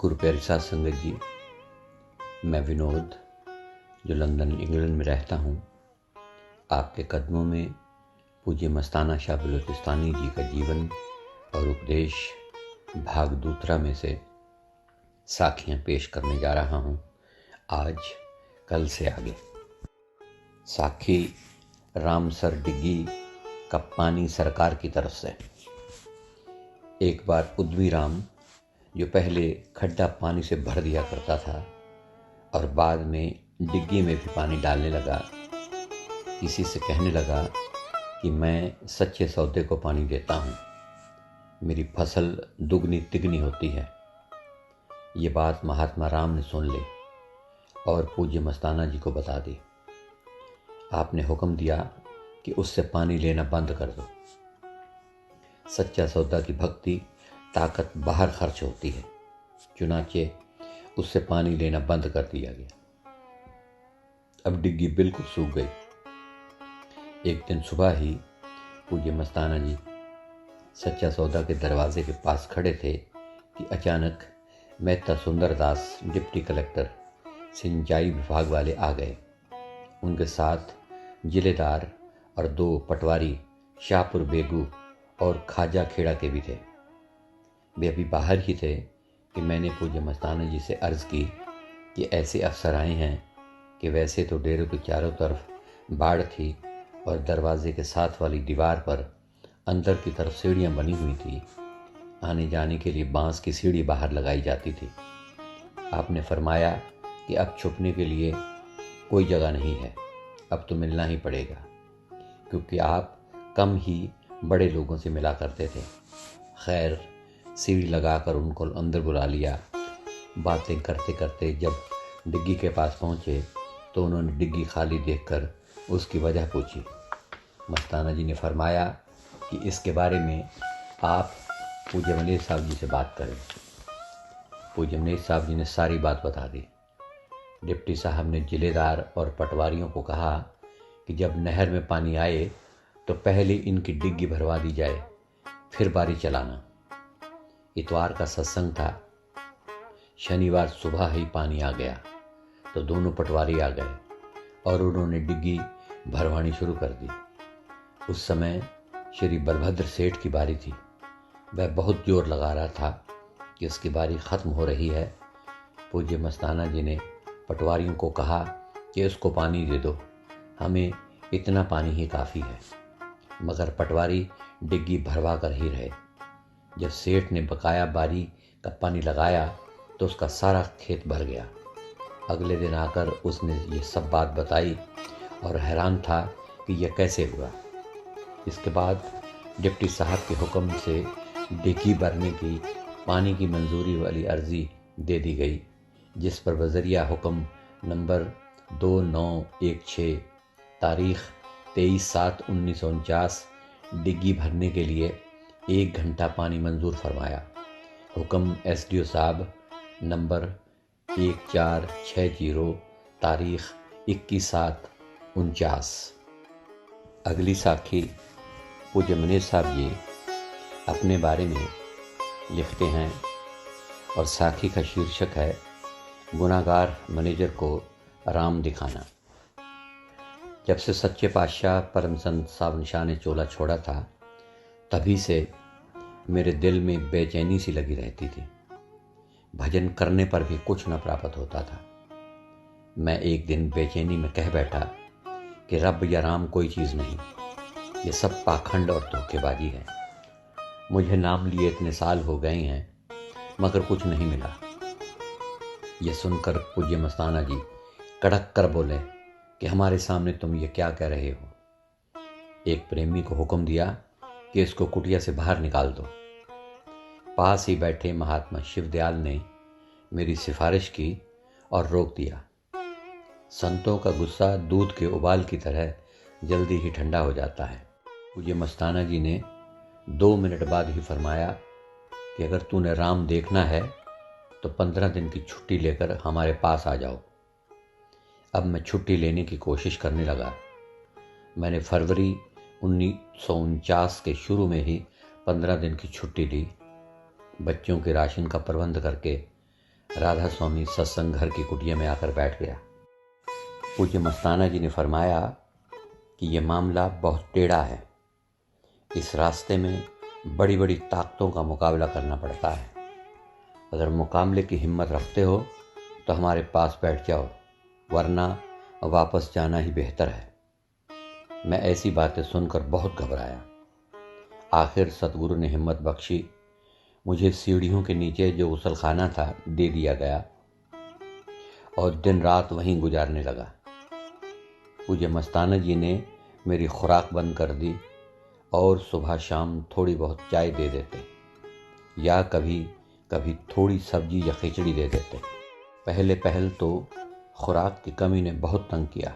गुरु प्यारी साध संगत जी, मैं विनोद जो लंदन इंग्लैंड में रहता हूँ, आपके कदमों में पूज्य मस्ताना शाह बलूचिस्तानी जी का जीवन और उपदेश भाग दूसरा में से साखियाँ पेश करने जा रहा हूँ। आज कल से आगे साखी रामसर डिग्गी का पानी सरकार की तरफ से। एक बार उद्वी राम, जो पहले खड्डा पानी से भर दिया करता था और बाद में डिग्गी में भी पानी डालने लगा, किसी से कहने लगा कि मैं सच्चे सौदे को पानी देता हूँ, मेरी फसल दुगनी तिगनी होती है। ये बात महात्मा राम ने सुन ली और पूज्य मस्ताना जी को बता दी। आपने हुक्म दिया कि उससे पानी लेना बंद कर दो। सच्चा सौदा की भक्ति ताकत बाहर खर्च होती है, चुनाचे उससे पानी लेना बंद कर दिया गया। अब डिग्गी बिल्कुल सूख गई। एक दिन सुबह ही पूज्य मस्ताना जी सच्चा सौदा के दरवाजे के पास खड़े थे कि अचानक मेहता सुंदरदास डिप्टी कलेक्टर सिंचाई विभाग वाले आ गए। उनके साथ जिलेदार और 2 पटवारी शाहपुर बेगू और खाजा खेड़ा के भी थे। वे अभी बाहर ही थे कि मैंने पूज्य मस्ताना जी से अर्ज़ की कि ऐसे अफसर आए हैं कि वैसे तो डेरे के चारों तरफ बाड़ थी और दरवाजे के साथ वाली दीवार पर अंदर की तरफ सीढ़ियाँ बनी हुई थी। आने जाने के लिए बांस की सीढ़ी बाहर लगाई जाती थी। आपने फरमाया कि अब छुपने के लिए कोई जगह नहीं है, अब तो मिलना ही पड़ेगा, क्योंकि आप कम ही बड़े लोगों से मिला करते थे। खैर, सीढ़ी लगाकर उनको अंदर बुला लिया। बातें करते करते जब डिग्गी के पास पहुँचे तो उन्होंने डिग्गी खाली देखकर उसकी वजह पूछी। मस्ताना जी ने फरमाया कि इसके बारे में आप पूज्य मनीष साहब जी से बात करें। पूज्य मनीष साहब जी ने सारी बात बता दी। डिप्टी साहब ने जिलेदार और पटवारियों को कहा कि जब नहर में पानी आए तो पहले इनकी डिग्गी भरवा दी जाए, फिर बारी चलाना। इतवार का सत्संग था। शनिवार सुबह ही पानी आ गया तो दोनों पटवारी आ गए और उन्होंने डिग्गी भरवानी शुरू कर दी। उस समय श्री बलभद्र सेठ की बारी थी। वह बहुत जोर लगा रहा था कि उसकी बारी ख़त्म हो रही है। पूज्य मस्ताना जी ने पटवारियों को कहा कि उसको पानी दे दो, हमें इतना पानी ही काफ़ी है। मगर पटवारी डिग्गी भरवा कर ही रहे। जब सेठ ने बकाया बारी का पानी लगाया तो उसका सारा खेत भर गया। अगले दिन आकर उसने ये सब बात बताई और हैरान था कि यह कैसे हुआ। इसके बाद डिप्टी साहब के हुक्म से डिग्गी भरने की पानी की मंजूरी वाली अर्जी दे दी गई, जिस पर बजरिया हुक्म नंबर 2916 तारीख 23/7/1949 डिग्गी भरने के लिए 1 घंटा पानी मंजूर फरमाया। हुक्म एसडीओ साहब नंबर 1460 तारीख 21/7/49। अगली साखी पूज्य मनीष साहब जी अपने बारे में लिखते हैं और साखी का शीर्षक है गुनाहगार मैनेजर को राम दिखाना। जब से सच्चे पातशाह परम संत साहब निशान ने चोला छोड़ा था, तभी से मेरे दिल में बेचैनी सी लगी रहती थी। भजन करने पर भी कुछ न प्राप्त होता था। मैं एक दिन बेचैनी में कह बैठा कि रब या राम कोई चीज़ नहीं, ये सब पाखंड और धोखेबाजी है। मुझे नाम लिए इतने साल हो गए हैं मगर कुछ नहीं मिला। ये सुनकर पूज्य मस्ताना जी कड़क कर बोले कि हमारे सामने तुम ये क्या कह रहे हो। एक प्रेमी को हुक्म दिया कि इसको कुटिया से बाहर निकाल दो। पास ही बैठे महात्मा शिवदयाल ने मेरी सिफारिश की और रोक दिया। संतों का गुस्सा दूध के उबाल की तरह जल्दी ही ठंडा हो जाता है। पूज्य मस्ताना जी ने 2 मिनट बाद ही फरमाया कि अगर तूने राम देखना है तो 15 दिन की छुट्टी लेकर हमारे पास आ जाओ। अब मैं छुट्टी लेने की कोशिश करने लगा। मैंने फरवरी 1949 के शुरू में ही 15 दिन की छुट्टी ली। बच्चों के राशन का प्रबंध करके राधा स्वामी सत्संग घर की कुटिया में आकर बैठ गया। पूज्य मस्ताना जी ने फरमाया कि ये मामला बहुत टेढ़ा है। इस रास्ते में बड़ी बड़ी ताकतों का मुकाबला करना पड़ता है। अगर मुकाबले की हिम्मत रखते हो तो हमारे पास बैठ जाओ, वरना वापस जाना ही बेहतर है। मैं ऐसी बातें सुनकर बहुत घबराया। आखिर सतगुरु ने हिम्मत बख्शी। मुझे सीढ़ियों के नीचे जो गुसलखाना था दे दिया गया और दिन रात वहीं गुजारने लगा। पूज्य मस्ताना जी ने मेरी खुराक बंद कर दी और सुबह शाम थोड़ी बहुत चाय दे देते या कभी कभी थोड़ी सब्जी या खिचड़ी दे देते। पहल तो खुराक की कमी ने बहुत तंग किया।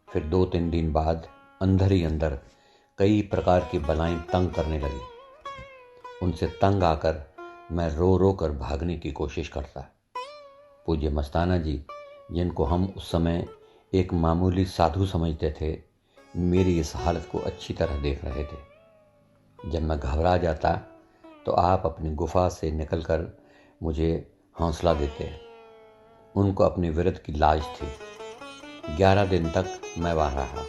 फिर 2-3 दिन बाद अंदर ही अंदर कई प्रकार की बलाएं तंग करने लगी। उनसे तंग आकर मैं रो रो कर भागने की कोशिश करता। पूज्य मस्ताना जी, जिनको हम उस समय एक मामूली साधु समझते थे, मेरी इस हालत को अच्छी तरह देख रहे थे। जब मैं घबरा जाता तो आप अपनी गुफा से निकलकर मुझे हौसला देते। उनको अपने विरध की लाज थी। 11 दिन तक मैं वहाँ रहा।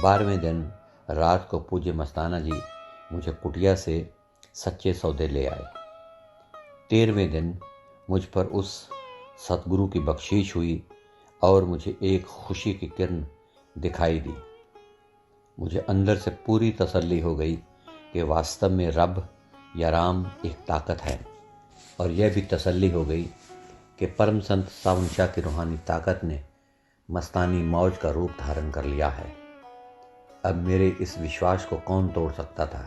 12वें दिन रात को पूज्य मस्ताना जी मुझे कुटिया से सच्चे सौदे ले आए। 13वें दिन मुझ पर उस सतगुरु की बख्शीश हुई और मुझे एक खुशी की किरण दिखाई दी। मुझे अंदर से पूरी तसल्ली हो गई कि वास्तव में रब या राम एक ताकत है, और यह भी तसल्ली हो गई कि परम संत सावन शाह की रूहानी ताकत ने मस्तानी मौज का रूप धारण कर लिया है। अब मेरे इस विश्वास को कौन तोड़ सकता था।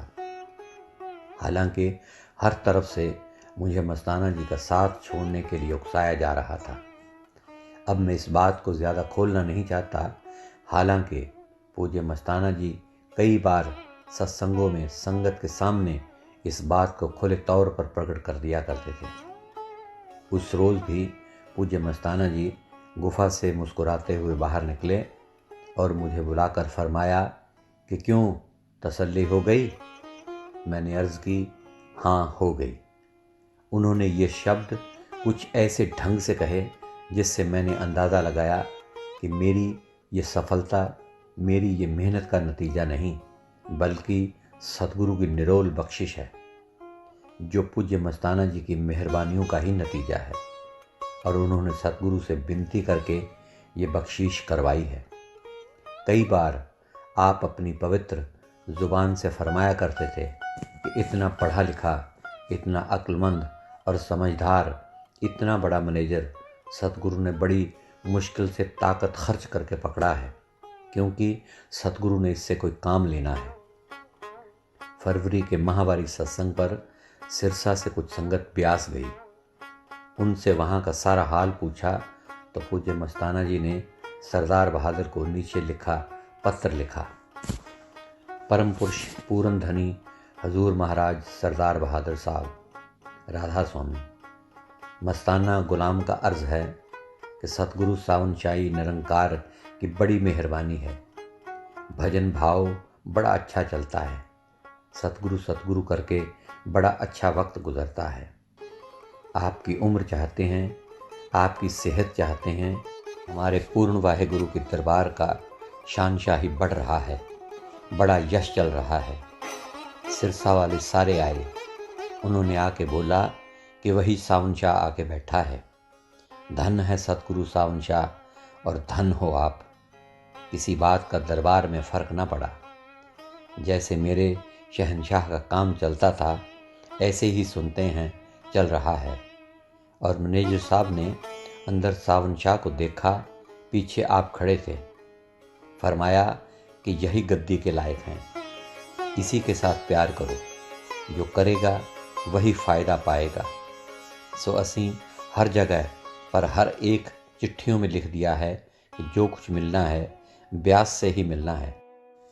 हालांकि हर तरफ से मुझे मस्ताना जी का साथ छोड़ने के लिए उकसाया जा रहा था। अब मैं इस बात को ज़्यादा खोलना नहीं चाहता। हालांकि पूज्य मस्ताना जी कई बार सत्संगों में संगत के सामने इस बात को खुले तौर पर प्रकट कर दिया करते थे। उस रोज़ भी पूज्य मस्ताना जी गुफा से मुस्कुराते हुए बाहर निकले और मुझे बुलाकर फरमाया कि क्यों, तसल्ली हो गई? मैंने अर्ज़ की, हाँ हो गई। उन्होंने ये शब्द कुछ ऐसे ढंग से कहे जिससे मैंने अंदाज़ा लगाया कि मेरी ये सफलता मेरी ये मेहनत का नतीजा नहीं, बल्कि सतगुरु की निरोल बख्शिश है, जो पूज्य मस्ताना जी की मेहरबानियों का ही नतीजा है। और उन्होंने सतगुरु से विनती करके ये बख्शीश करवाई है। कई बार आप अपनी पवित्र ज़ुबान से फरमाया करते थे कि इतना पढ़ा लिखा, इतना अक्लमंद और समझदार, इतना बड़ा मैनेजर सतगुरु ने बड़ी मुश्किल से ताकत खर्च करके पकड़ा है, क्योंकि सतगुरु ने इससे कोई काम लेना है। फरवरी के माहवारी सत्संग पर सिरसा से कुछ संगत ब्यास गई। उनसे वहाँ का सारा हाल पूछा तो पूज्य मस्ताना जी ने सरदार बहादुर को नीचे पत्र लिखा। परम पुरुष पूरन धनी हजूर महाराज सरदार बहादुर साहब, राधा स्वामी, मस्ताना गुलाम का अर्ज़ है कि सतगुरु सावन शाही निरंकार की बड़ी मेहरबानी है। भजन भाव बड़ा अच्छा चलता है। सतगुरु करके बड़ा अच्छा वक्त गुजरता है। आपकी उम्र चाहते हैं, आपकी सेहत चाहते हैं। हमारे पूर्ण वाहेगुरु के दरबार का शानशाही बढ़ रहा है, बड़ा यश चल रहा है। सिरसा वाले सारे आए। उन्होंने आके बोला कि वही सावन शाह आके बैठा है। धन है सतगुरु सावन शाह और धन हो आप। किसी बात का दरबार में फ़र्क ना पड़ा। जैसे मेरे शहनशाह का काम चलता था, ऐसे ही सुनते हैं चल रहा है। और मैनेजर साहब ने अंदर सावन शाह को देखा, पीछे आप खड़े थे। फरमाया कि यही गद्दी के लायक हैं, इसी के साथ प्यार करो, जो करेगा वही फ़ायदा पाएगा। सो असीं हर जगह पर हर एक चिट्ठियों में लिख दिया है कि जो कुछ मिलना है ब्यास से ही मिलना है।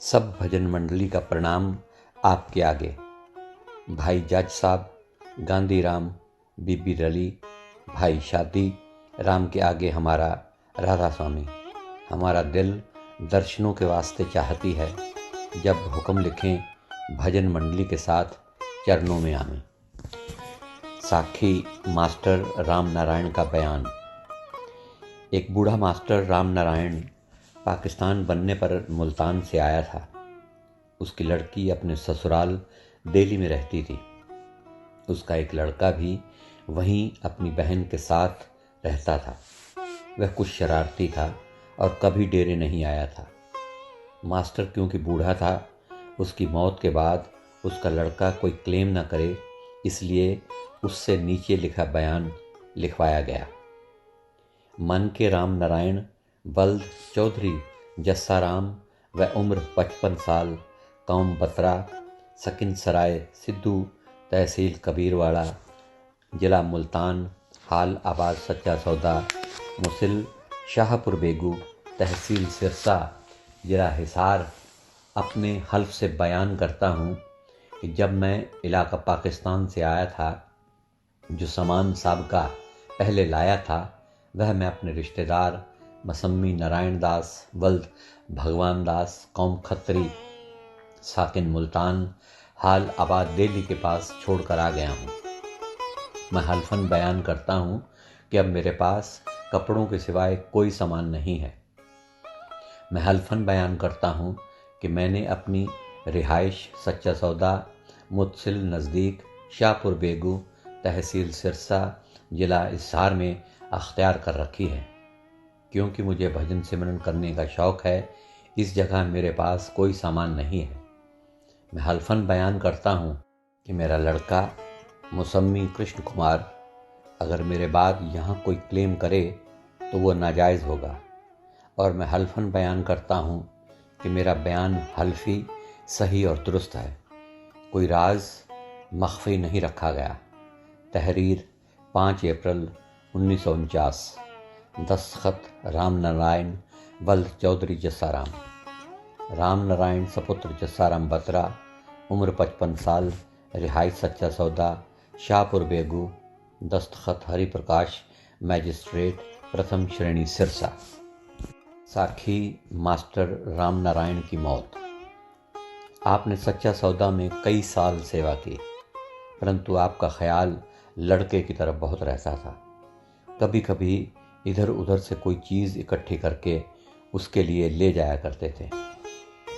सब भजन मंडली का प्रणाम आपके आगे। भाई जज साहब, गांधी राम, बीबी रली, भाई शादी राम के आगे हमारा राधा स्वामी। हमारा दिल दर्शनों के वास्ते चाहती है, जब हुक्म लिखें भजन मंडली के साथ चरणों में आवें। साखी मास्टर राम नारायण का बयान। एक बूढ़ा मास्टर राम नारायण पाकिस्तान बनने पर मुल्तान से आया था। उसकी लड़की अपने ससुराल दिल्ली में रहती थी। उसका एक लड़का भी वहीं अपनी बहन के साथ रहता था। वह कुछ शरारती था और कभी डेरे नहीं आया था। मास्टर क्योंकि बूढ़ा था, उसकी मौत के बाद उसका लड़का कोई क्लेम न करे, इसलिए उससे नीचे लिखा बयान लिखवाया गया। मन के राम नारायण, बल्द चौधरी जस्साराम व उम्र 55 साल, कौम बतरा, सकिन सराय सिद्धू, तहसील कबीरवाड़ा, जिला मुल्तान, हाल आबाद सच्चा सौदा, मुसिल शाहपुर बेगू, तहसील सिरसा, जिला हिसार। अपने हल्फ से बयान करता हूँ कि जब मैं इलाका पाकिस्तान से आया था, जो सामान साबका पहले लाया था वह मैं अपने रिश्तेदार मसम्मी नारायण दास, वल्द भगवान दास, कौम खत्री, साकिन मुल्तान, हाल आबाद दिल्ली के पास छोड़कर आ गया हूँ। मैं हल्फन बयान करता हूँ कि अब मेरे पास कपड़ों के सिवाय कोई सामान नहीं है। मैं हल्फन बयान करता हूँ कि मैंने अपनी रिहाइश सच्चा सौदा, मुतसिल नज़दीक शाहपुर बेगू, तहसील सिरसा, जिला हिसार में अख्तियार कर रखी है। क्योंकि मुझे भजन सिमरन करने का शौक़ है, इस जगह मेरे पास कोई सामान नहीं है। मैं हल्फन बयान करता हूँ कि मेरा लड़का मुसम्मी कृष्ण कुमार अगर मेरे बाद यहाँ कोई क्लेम करे तो वो नाजायज़ होगा। और मैं हल्फन बयान करता हूँ कि मेरा बयान हल्फी सही और दुरुस्त है। कोई राज मख्फी नहीं रखा गया। तहरीर 5 अप्रैल 1949। दस्तखत राम नारायण, वल्द चौधरी जस्साराम। राम नारायण सपुत्र जस्साराम बतरा, उम्र 55 साल, रिहाइश सच्चा सौदा, शाहपुर बेगू। दस्तखत हरिप्रकाश, मैजिस्ट्रेट, प्रथम श्रेणी सिरसा। साखी मास्टर राम नारायण की मौत। आपने सच्चा सौदा में कई साल सेवा की, परंतु आपका ख्याल लड़के की तरफ बहुत रहता था। कभी कभी इधर उधर से कोई चीज़ इकट्ठी करके उसके लिए ले जाया करते थे।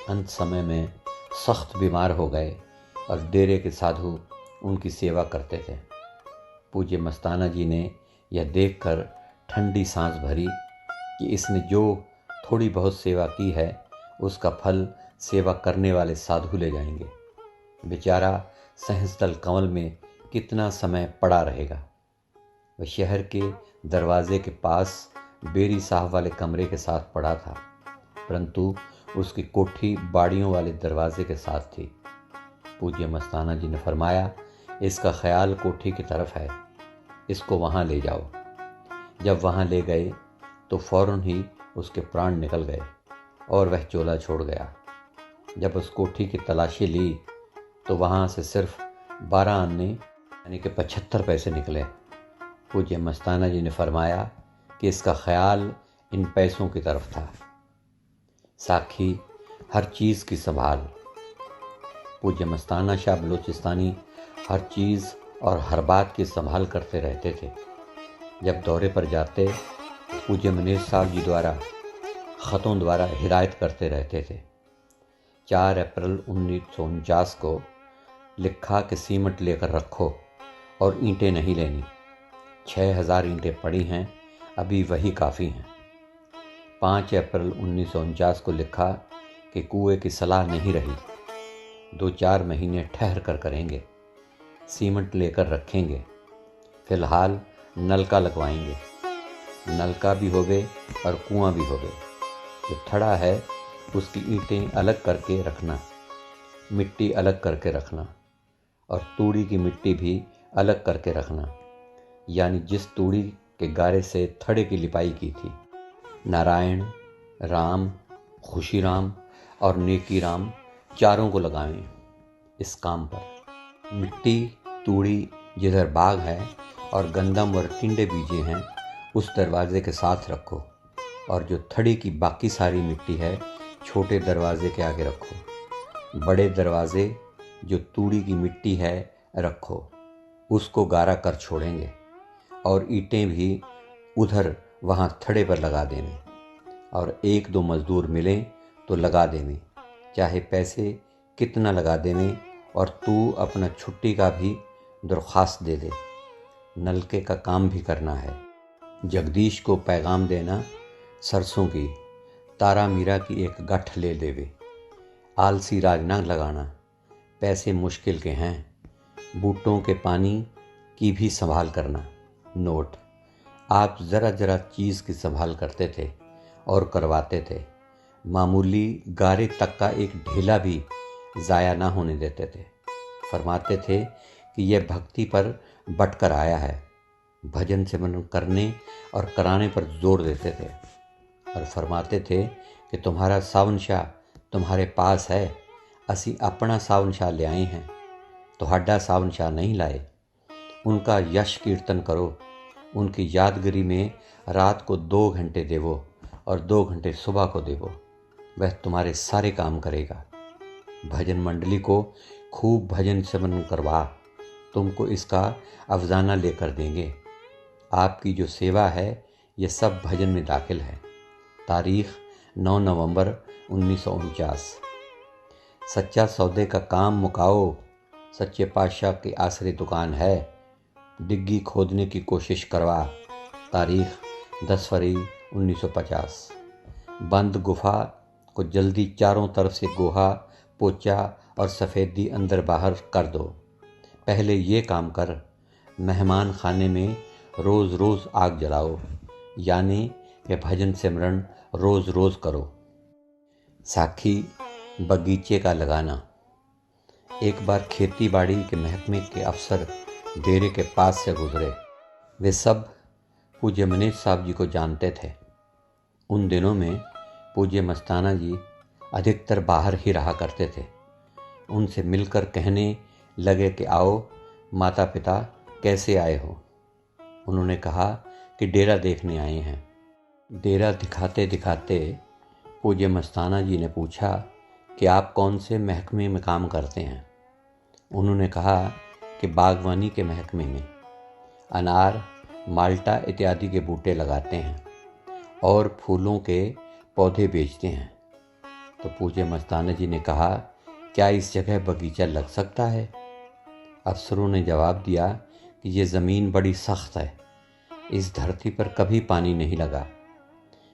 अंत समय में सख्त बीमार हो गए और डेरे के साधु उनकी सेवा करते थे। पूज्य मस्ताना जी ने यह देखकर ठंडी सांस भरी कि इसने जो थोड़ी बहुत सेवा की है उसका फल सेवा करने वाले साधु ले जाएंगे। बेचारा सहस्त्रल कंवल में कितना समय पड़ा रहेगा। वह शहर के दरवाजे के पास बेरी साहब वाले कमरे के साथ पड़ा था, परंतु उसकी कोठी बाड़ियों वाले दरवाजे के साथ थी। पूज्य मस्ताना जी ने फरमाया, इसका ख्याल कोठी की तरफ है, इसको वहाँ ले जाओ। जब वहाँ ले गए तो फौरन ही उसके प्राण निकल गए और वह चोला छोड़ गया। जब उस कोठी की तलाशी ली तो वहाँ से सिर्फ 12 आने यानी कि 75 पैसे निकले। पूज्य मस्ताना जी ने फरमाया कि इसका ख्याल इन पैसों की तरफ था। साखी हर चीज़ की संभाल। पूज्य मस्ताना शाह बलूचिस्तानी हर चीज़ और हर बात की संभाल करते रहते थे। जब दौरे पर जाते पूज्य मनीष साहब जी द्वारा ख़तों द्वारा हिदायत करते रहते थे। 4 अप्रैल 1949 को लिखा कि सीमेंट लेकर रखो और ईंटें नहीं लेनी। 6000 ईंटें पड़ी हैं, अभी वही काफ़ी हैं। 5 अप्रैल 1949 को लिखा कि कुएं की सलाह नहीं रही, 2-4 महीने ठहर कर करेंगे। सीमेंट लेकर रखेंगे, फ़िलहाल नलका लगवाएंगे। नलका भी होवे और कुआं भी होवे। जो थड़ा है उसकी ईंटें अलग करके रखना, मिट्टी अलग करके रखना और तूड़ी की मिट्टी भी अलग करके रखना, यानी जिस तूड़ी के गारे से थड़े की लिपाई की थी। नारायण, राम, खुशीराम और नेकी राम चारों को लगावें इस काम पर। मिट्टी, तूड़ी जिधर बाग है और गंदम और टिंडे बीजे हैं उस दरवाजे के साथ रखो, और जो थड़ी की बाकी सारी मिट्टी है छोटे दरवाजे के आगे रखो। बड़े दरवाजे जो तूड़ी की मिट्टी है रखो। उसको गारा कर छोड़ेंगे और ईंटें भी उधर वहाँ थड़े पर लगा देंगे और एक दो मजदूर मिलें तो लगा देंगे, चाहे पैसे कितना लगा देंगे। और तू अपना छुट्टी का भी दरख्वास्त दे दे, नलके का काम भी करना है। जगदीश को पैगाम देना सरसों की, तारा मीरा की एक गठ ले देवे। आलसी राज न लगाना, पैसे मुश्किल के हैं। बूटों के पानी की भी संभाल करना। नोट: आप ज़रा ज़रा चीज़ की संभाल करते थे और करवाते थे। मामूली गारे तक का एक ढेला भी ज़ाया ना होने देते थे। फरमाते थे कि यह भक्ति पर बटकर आया है। भजन सिमरन करने और कराने पर जोर देते थे और फरमाते थे कि तुम्हारा सावन शाह तुम्हारे पास है, असी अपना सावन शाह ले आए हैं, तुहाडा सावन शाह नहीं लाए। उनका यश कीर्तन करो, उनकी यादगिरी में रात को 2 घंटे देवो और 2 घंटे सुबह को देवो, वह तुम्हारे सारे काम करेगा। भजन मंडली को खूब भजन सिमरन करवा, तुमको इसका अफजाना लेकर देंगे। आपकी जो सेवा है ये सब भजन में दाखिल है। तारीख 9 नवंबर 1949। सच्चा सौदे का काम मुकाओ, सच्चे पातशाह के आसरे दुकान है, डिग्गी खोदने की कोशिश करवा। तारीख 10 फरवरी 1950। बंद गुफा को जल्दी चारों तरफ से गोहा पोचा और सफ़ेदी अंदर बाहर कर दो। पहले ये काम कर, मेहमान खाने में रोज़ रोज़ आग जलाओ, यानी कि भजन सिमरन रोज़ रोज़ करो। साखी बगीचे का लगाना। एक बार खेती बाड़ी के महकमे के अफसर डेरे के पास से गुजरे। वे सब पूज्य मनीष साहब जी को जानते थे। उन दिनों में पूज्य मस्ताना जी अधिकतर बाहर ही रहा करते थे। उनसे मिलकर कहने लगे कि आओ माता पिता, कैसे आए हो? उन्होंने कहा कि डेरा देखने आए हैं। डेरा दिखाते दिखाते पूज्य मस्ताना जी ने पूछा कि आप कौन से महकमे में काम करते हैं? उन्होंने कहा कि बागवानी के महकमे में, अनार, माल्टा इत्यादि के बूटे लगाते हैं और फूलों के पौधे बेचते हैं। तो पूज्य मस्ताना जी ने कहा, क्या इस जगह बगीचा लग सकता है? अफसरों ने जवाब दिया कि ये ज़मीन बड़ी सख्त है, इस धरती पर कभी पानी नहीं लगा,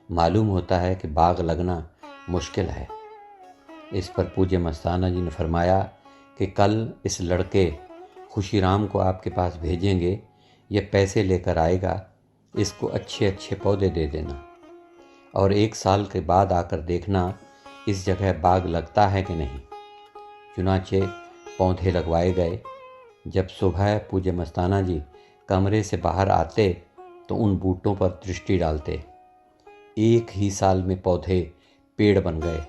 मालूम होता है कि बाग लगना मुश्किल है। इस पर पूज्य मस्ताना जी ने फरमाया कि कल इस लड़के खुशीराम को आपके पास भेजेंगे, ये पैसे लेकर आएगा, इसको अच्छे अच्छे पौधे दे देना और 1 साल के बाद आकर देखना इस जगह बाग लगता है कि नहीं। चुनाचे पौधे लगवाए गए। जब सुबह पूज्य मस्ताना जी कमरे से बाहर आते तो उन बूटों पर दृष्टि डालते। 1 ही साल में पौधे पेड़ बन गए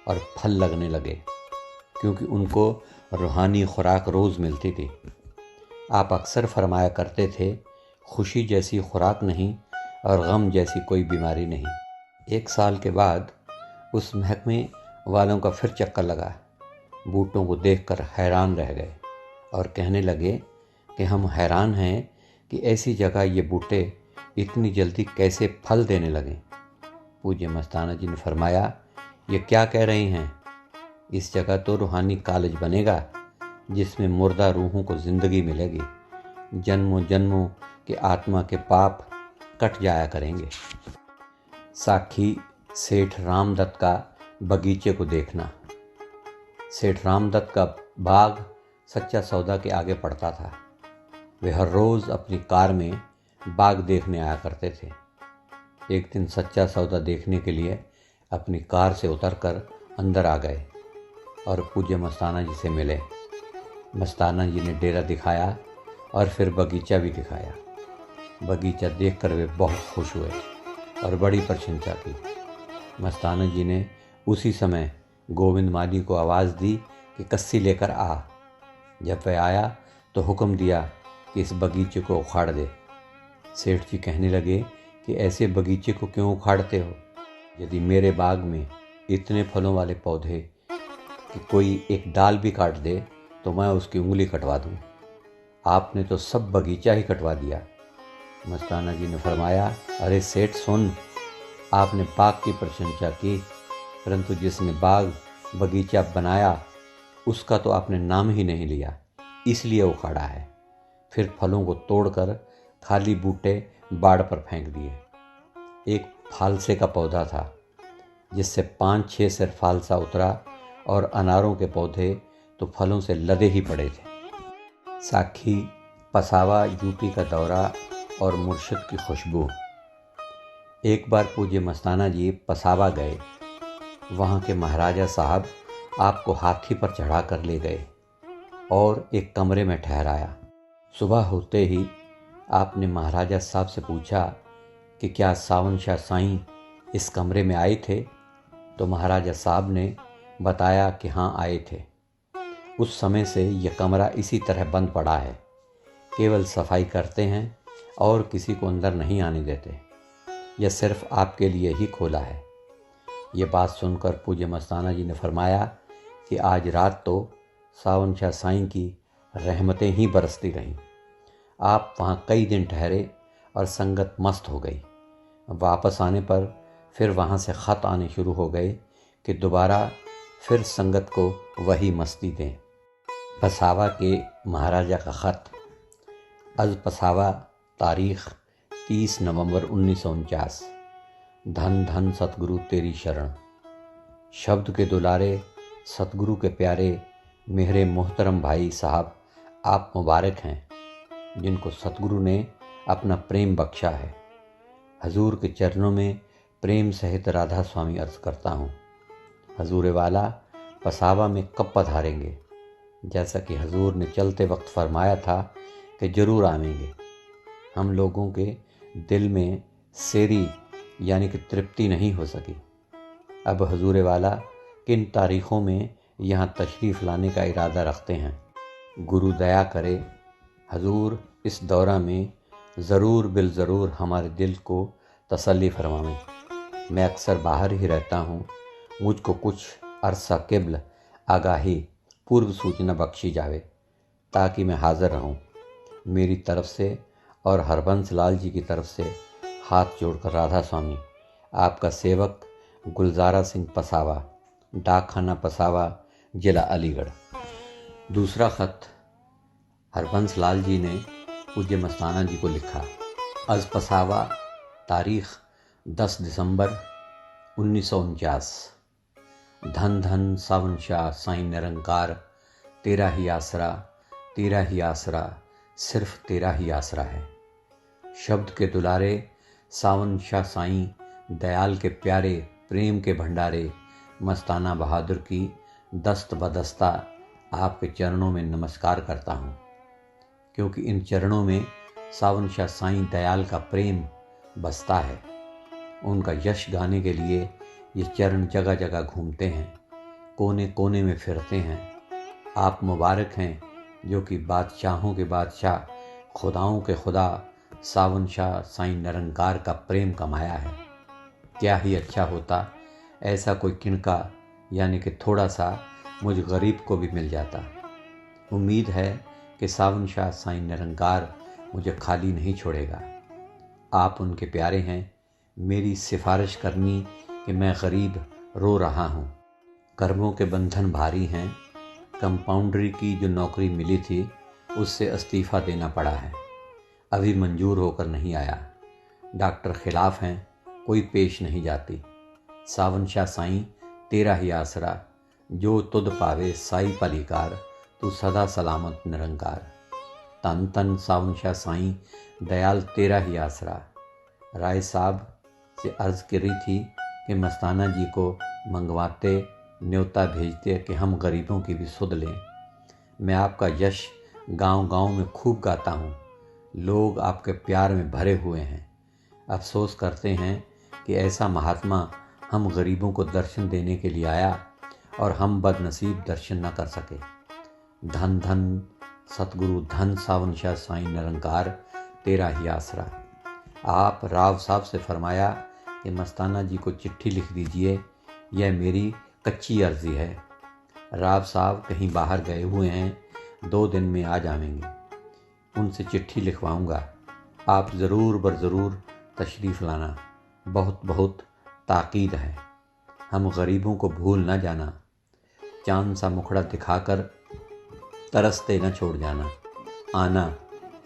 और फल लगने लगे, क्योंकि उनको रूहानी खुराक रोज़ मिलती थी। आप अक्सर फरमाया करते थे, खुशी जैसी खुराक नहीं और गम जैसी कोई बीमारी नहीं। 1 साल के बाद उस महकमे वालों का फिर चक्कर लगा। बूटों को देखकर हैरान रह गए और कहने लगे कि हम हैरान हैं कि ऐसी जगह ये बूटे इतनी जल्दी कैसे फल देने लगे। पूज्य मस्ताना जी ने फरमाया, ये क्या कह रहे हैं? इस जगह तो रूहानी कॉलेज बनेगा जिसमें मुर्दा रूहों को ज़िंदगी मिलेगी, जन्मों जन्मों के आत्मा के पाप कट जाया करेंगे। साखी सेठ रामदत्त का बगीचे को देखना। सेठ रामदत्त का बाग सच्चा सौदा के आगे पड़ता था। वे हर रोज़ अपनी कार में बाग देखने आया करते थे। एक दिन सच्चा सौदा देखने के लिए अपनी कार से उतरकर अंदर आ गए और पूज्य मस्ताना जी से मिले। मस्ताना जी ने डेरा दिखाया और फिर बगीचा भी दिखाया। बगीचा देखकर वे बहुत खुश हुए और बड़ी प्रशंसा की। मस्ताना जी ने उसी समय गोविंद माली को आवाज़ दी कि कस्सी लेकर आ। जब वह आया तो हुक्म दिया कि इस बगीचे को उखाड़ दे। सेठ जी कहने लगे कि ऐसे बगीचे को क्यों उखाड़ते हो? यदि मेरे बाग में इतने फलों वाले पौधे कि कोई एक डाल भी काट दे तो मैं उसकी उंगली कटवा दूँ। आपने तो सब बगीचा ही कटवा दिया। मस्ताना जी ने फरमाया, अरे सेठ सुन, आपने बाग की प्रशंसा की, परंतु जिसने बाग बगीचा बनाया उसका तो आपने नाम ही नहीं लिया, इसलिए उखाड़ा है। फिर फलों को तोड़कर खाली बूटे बाड़ पर फेंक दिए। एक फालसे का पौधा था जिससे 5-6 सिर फालसा उतरा, और अनारों के पौधे तो फलों से लदे ही पड़े थे। साखी, पसावा, यूपी का दौरा और मुर्शिद की खुशबू। एक बार पूज्य मस्ताना जी पसावा गए। वहाँ के महाराजा साहब आपको हाथी पर चढ़ा कर ले गए और एक कमरे में ठहराया। सुबह होते ही आपने महाराजा साहब से पूछा कि क्या सावन शाह साईं इस कमरे में आए थे? तो महाराजा साहब ने बताया कि हाँ आए थे। उस समय से यह कमरा इसी तरह बंद पड़ा है, केवल सफाई करते हैं और किसी को अंदर नहीं आने देते। यह सिर्फ आपके लिए ही खोला है। ये बात सुनकर पूज्य मस्ताना जी ने फरमाया कि आज रात तो सावन शाह साईं की रहमतें ही बरसती रहीं। आप वहाँ कई दिन ठहरे और संगत मस्त हो गई। वापस आने पर फिर वहाँ से ख़त आने शुरू हो गए कि दोबारा फिर संगत को वही मस्ती दें। पसावा के महाराजा का ख़त। अज पसावा, तारीख़ 30 नवंबर 1949। धन धन सतगुरु तेरी शरण। शब्द के दुलारे, सतगुरु के प्यारे मेरे मोहतरम भाई साहब, आप मुबारक हैं जिनको सतगुरु ने अपना प्रेम बख्शा है। हजूर के चरणों में प्रेम सहित राधा स्वामी अर्ज करता हूँ। हजूर वाला पसावा में कब पधारेंगे? जैसा कि हजूर ने चलते वक्त फरमाया था कि ज़रूर आवेंगे। हम लोगों के दिल में सेरी यानी कि तृप्ति नहीं हो सकी। अब हजूर वाला किन तारीख़ों में यहाँ तशरीफ़ लाने का इरादा रखते हैं? गुरु दया करे हजूर इस दौरा में ज़रूर बिल ज़रूर हमारे दिल को तसल्ली फरमावें। मैं अक्सर बाहर ही रहता हूँ, मुझको कुछ अरसा क़िब्ल आगाही पूर्व सूचना बख्शी जावे ताकि मैं हाज़िर रहूँ। मेरी तरफ़ से और हरबंस लाल जी की तरफ से हाथ जोड़कर राधा स्वामी, आपका सेवक गुलजारा सिंह पसावा, डाकखाना पसावा, जिला अलीगढ़। दूसरा ख़त हरबंस लाल जी ने पूज्य मस्ताना जी को लिखा। अज पसावा, तारीख़ 10 दिसंबर 1949। धन धन सावन शाह साईं निरंकार, तेरा ही आसरा, तेरा ही आसरा, सिर्फ तेरा ही आसरा है। शब्द के दुलारे, सावन शाह साईं दयाल के प्यारे प्रेम के भंडारे, मस्ताना बहादुर की दस्त बदस्ता आपके चरणों में नमस्कार करता हूँ, क्योंकि इन चरणों में सावन शाह साईं दयाल का प्रेम बसता है। उनका यश गाने के लिए ये चरण जगह जगह घूमते हैं, कोने कोने में फिरते हैं। आप मुबारक हैं जो कि बादशाहों के बादशाह, खुदाओं के खुदा सावन शाह साईं निरंकार का प्रेम कमाया है। क्या ही अच्छा होता ऐसा कोई किणका यानी कि थोड़ा सा मुझ गरीब को भी मिल जाता। उम्मीद है कि सावन शाह साईं निरंकार मुझे खाली नहीं छोड़ेगा। आप उनके प्यारे हैं। मेरी सिफारिश करनी कि मैं गरीब रो रहा हूँ, कर्मों के बंधन भारी हैं। कंपाउंडरी की जो नौकरी मिली थी उससे इस्तीफ़ा देना पड़ा है, अभी मंजूर होकर नहीं आया। डॉक्टर खिलाफ हैं, कोई पेश नहीं जाती। सावन शाह साईं तेरा ही आसरा, जो तुद पावे साई पलिकार, तू सदा सलामत निरंकार। तन तन सावन शाह साईं दयाल तेरा ही आसरा। राय साहब से अर्ज़ करी थी कि मस्ताना जी को मंगवाते, न्योता भेजते कि हम गरीबों की भी सुध लें। मैं आपका यश गांव-गांव में खूब गाता हूँ। लोग आपके प्यार में भरे हुए हैं। अफसोस करते हैं कि ऐसा महात्मा हम गरीबों को दर्शन देने के लिए आया और हम बदनसीब दर्शन न कर सके। धन धन सतगुरु धन सावन शाह साईं निरंकार, तेरा ही आसरा। आप राव साहब से फरमाया कि मस्ताना जी को चिट्ठी लिख दीजिए, यह मेरी कच्ची अर्जी है। राव साहब कहीं बाहर गए हुए हैं, 2 दिन में आ जाएंगे। उनसे चिट्ठी लिखवाऊंगा। आप ज़रूर बर ज़रूर तशरीफ़ लाना। बहुत बहुत ताकीद है। हम गरीबों को भूल न जाना। चांद सा मुखड़ा दिखाकर तरसते न छोड़ जाना। आना,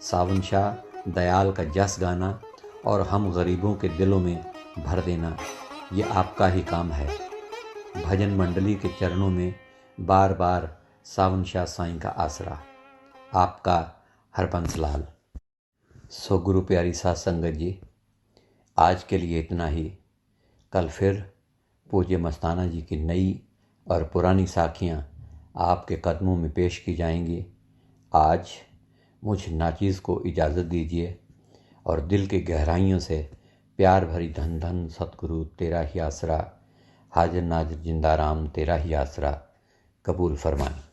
सावन शाह दयाल का जस गाना और हम गरीबों के दिलों में भर देना, ये आपका ही काम है। भजन मंडली के चरणों में बार बार सावन शाह साईं का आसरा। आपका हरबंस लाल। सो गुरु प्यारी साध संगत जी, आज के लिए इतना ही। कल फिर पूज्य मस्ताना जी की नई और पुरानी साखियाँ आपके कदमों में पेश की जाएंगी। आज मुझ नाचीज़ को इजाज़त दीजिए और दिल की गहराइयों से प्यार भरी धन धन सतगुरु तेरा ही आसरा, हाजिर नाजिर जिंदा राम तेरा ही आसरा कबूल फरमाएं।